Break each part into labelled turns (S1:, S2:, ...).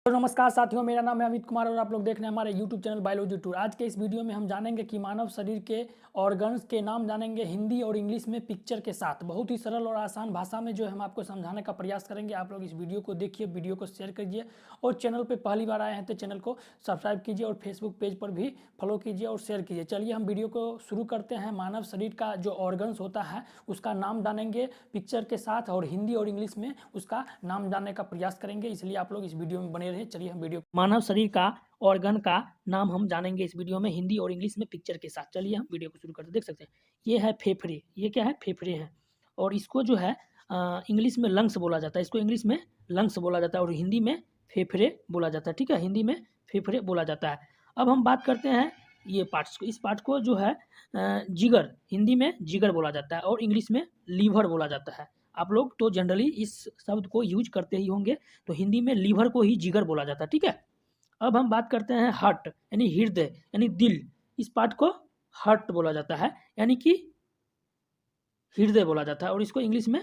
S1: तो नमस्कार साथियों, मेरा नाम है अमित कुमार और आप लोग देख रहे हैं हमारे YouTube चैनल बायोलॉजी टूर। आज के इस वीडियो में हम जानेंगे कि मानव शरीर के ऑर्गन्स के नाम जानेंगे हिंदी और इंग्लिश में पिक्चर के साथ। बहुत ही सरल और आसान भाषा में जो हम आपको समझाने का प्रयास करेंगे। आप लोग इस वीडियो को देखिए, वीडियो को शेयर कीजिए और चैनल पर पहली बार आए हैं तो चैनल को सब्सक्राइब कीजिए और फेसबुक पेज पर भी फॉलो कीजिए और शेयर कीजिए। चलिए हम वीडियो को शुरू करते हैं। मानव शरीर का जो ऑर्गन्स होता है उसका नाम जानेंगे पिक्चर के साथ और हिंदी और इंग्लिश में उसका नाम जानने का प्रयास करेंगे, इसलिए आप लोग इस वीडियो में बने रहे। चलिए हम वीडियो मानव शरीर का ऑर्गन का नाम हम जानेंगे इस वीडियो में हिंदी और इंग्लिश में पिक्चर के साथ। चलिए हम वीडियो को शुरू करते हैं। देख सकते हैं ये है फेफड़े। ये क्या है? फेफड़े हैं और इसको जो है इंग्लिश में लंग्स बोला जाता है। इसको इंग्लिश में लंग्स बोला जाता है और हिंदी में फेफड़े बोला जाता है। ठीक है, हिंदी में फेफड़े बोला जाता है। अब हम बात करते हैं ये पार्ट्स को। इस पार्ट को जो है जिगर, हिंदी में जिगर बोला जाता है और इंग्लिश में लीवर बोला जाता है। आप लोग तो जनरली इस शब्द को यूज करते ही होंगे, तो हिंदी में लीवर को ही जिगर बोला जाता है। ठीक है, अब हम बात करते हैं हार्ट यानी हृदय यानी दिल। इस पार्ट को हार्ट बोला जाता है यानी कि हृदय बोला जाता है और इसको इंग्लिश में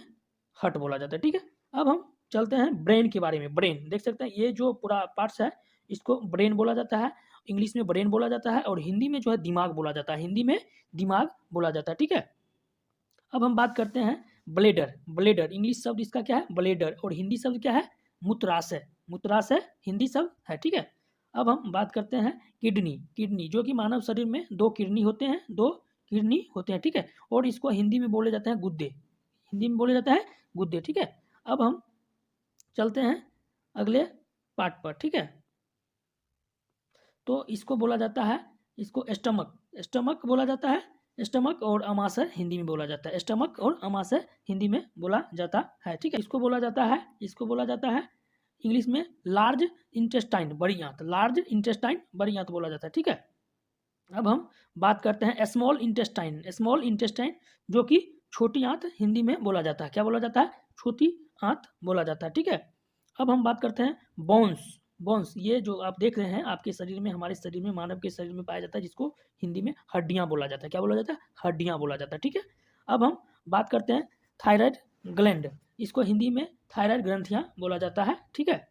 S1: हार्ट बोला जाता है। ठीक है, अब हम चलते हैं ब्रेन के बारे में। ब्रेन देख सकते हैं, ये जो पूरा पार्ट्स है इसको ब्रेन बोला जाता है। इंग्लिश में ब्रेन बोला जाता है और हिंदी में जो है दिमाग बोला जाता है। हिंदी में दिमाग बोला जाता है। ठीक है, अब हम बात करते हैं ब्लेडर। ब्लेडर इंग्लिश शब्द इसका क्या है? ब्लेडर और हिंदी शब्द क्या है? मूत्राशय। मूत्राशय हिंदी शब्द है। ठीक है, अब हम बात करते हैं किडनी। किडनी जो कि मानव शरीर में दो किडनी होते हैं, दो किडनी होते हैं। ठीक है, और इसको हिंदी में बोले जाते हैं गुद्दे। हिंदी में बोले जाता है गुद्दे। ठीक है, अब हम चलते हैं अगले पार्ट पर। ठीक है, तो इसको बोला जाता है, इसको स्टमक। स्टमक बोला जाता है। स्टमक और अमाशय हिंदी में बोला जाता है। स्टमक और अमाशय हिंदी में बोला जाता है। ठीक है, इसको बोला जाता है, इसको बोला जाता है इंग्लिश में लार्ज इंटेस्टाइन, बड़ी आंत। लार्ज इंटेस्टाइन, बड़ी आंत बोला जाता है। ठीक है, अब हम बात करते हैं स्मॉल इंटेस्टाइन। स्मॉल इंटेस्टाइन जो कि छोटी आंत हिंदी में बोला जाता है। क्या बोला जाता है? छोटी आंत बोला जाता है। ठीक है, अब हम बात करते हैं बोन्स। बोन्स ये जो आप देख रहे हैं आपके शरीर में, हमारे शरीर में, मानव के शरीर में पाया जाता है, जिसको हिंदी में हड्डियां बोला जाता है। क्या बोला जाता है? हड्डियां बोला जाता है। ठीक है, अब हम बात करते हैं थायराइड ग्लैंड। इसको हिंदी में थायराइड ग्रंथियां बोला जाता है। ठीक है,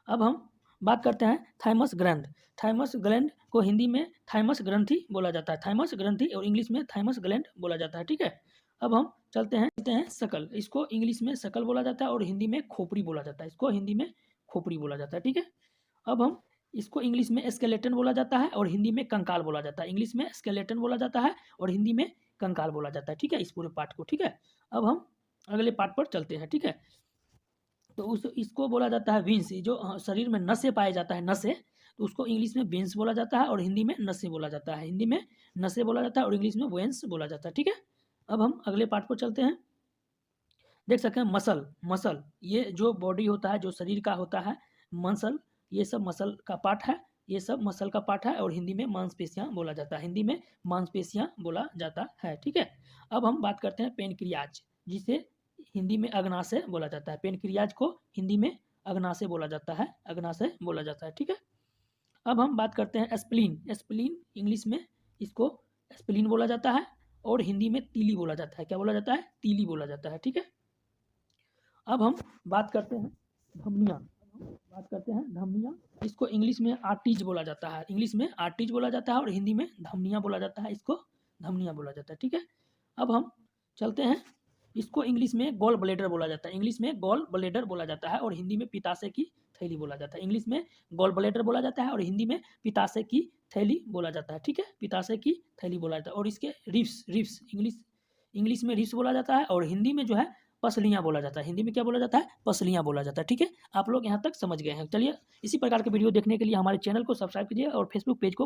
S1: अब हम बात करते हैं थाइमस ग्रंथ। थाइमस ग्लैंड को हिंदी में थाइमस ग्रंथि बोला जाता है। थाइमस ग्रंथि और इंग्लिश में थाइमस ग्लैंड बोला जाता है। ठीक है, अब हम चलते हैं शकल। इसको इंग्लिश में शकल बोला जाता है और हिंदी में खोपड़ी बोला जाता है। इसको हिंदी में खोपड़ी बोला जाता है। ठीक है, अब हम इसको इंग्लिश में स्केलेटन बोला जाता है और हिंदी में कंकाल बोला जाता है। इंग्लिश में स्केलेटन बोला जाता है और हिंदी में कंकाल बोला जाता है। ठीक है, इस पूरे पार्ट को। ठीक है, अब हम अगले पार्ट पर चलते हैं। ठीक है, तो उस इसको बोला जाता है विंस। जो शरीर में नसें पाए जाता है, नसें, तो उसको इंग्लिश में वेंस बोला जाता है और हिंदी में नसें बोला जाता है। हिंदी में नसें बोला जाता है और इंग्लिश में वेंस बोला जाता है। ठीक है, अब हम अगले पार्ट पर चलते हैं। देख सकते हैं मसल। मसल ये जो बॉडी होता है, जो शरीर का होता है, मसल, ये सब मसल का पार्ट है। ये सब मसल का पार्ट है और हिंदी में मांसपेशियां बोला जाता है। हिंदी में मांसपेशियां बोला जाता है। ठीक है, अब हम बात करते हैं पेनक्रियाज, जिसे हिंदी में अग्नाशय बोला जाता है। पेनक्रियाज को हिंदी में अग्नाशय बोला जाता है। अग्नाशय बोला जाता है। ठीक है, अब हम बात करते हैं स्प्लीन। स्प्लीन इंग्लिश में इसको स्प्लीन बोला जाता है और हिंदी में तीली बोला जाता है। क्या बोला जाता है? तीली बोला जाता है। ठीक है, अब हम बात करते हैं धमनियाँ। बात करते हैं धमनियाँ। इसको इंग्लिश में आर्टरीज बोला जाता है। इंग्लिश में आर्टरीज बोला जाता है और हिंदी में धमनियाँ बोला जाता है। इसको धमनियाँ बोला जाता है। ठीक है, अब हम चलते हैं, इसको इंग्लिश में गॉल ब्लेडर बोला जाता है। इंग्लिश में गॉल ब्लेडर बोला जाता है और हिंदी में पित्ताशय की थैली बोला जाता है। इंग्लिश में गॉल ब्लेडर बोला जाता है और हिंदी में पित्ताशय की थैली बोला जाता है। ठीक है, पित्ताशय की थैली बोला जाता है और इसके रिब्स, रिब्स इंग्लिश में रिब्स बोला जाता है और हिंदी में जो है पसलियाँ बोला जाता है। हिंदी में क्या बोला जाता है? पसलियाँ बोला जाता है। ठीक है, आप लोग यहाँ तक समझ गए हैं। चलिए, इसी प्रकार के वीडियो देखने के लिए हमारे चैनल को सब्सक्राइब कीजिए और फेसबुक पेज को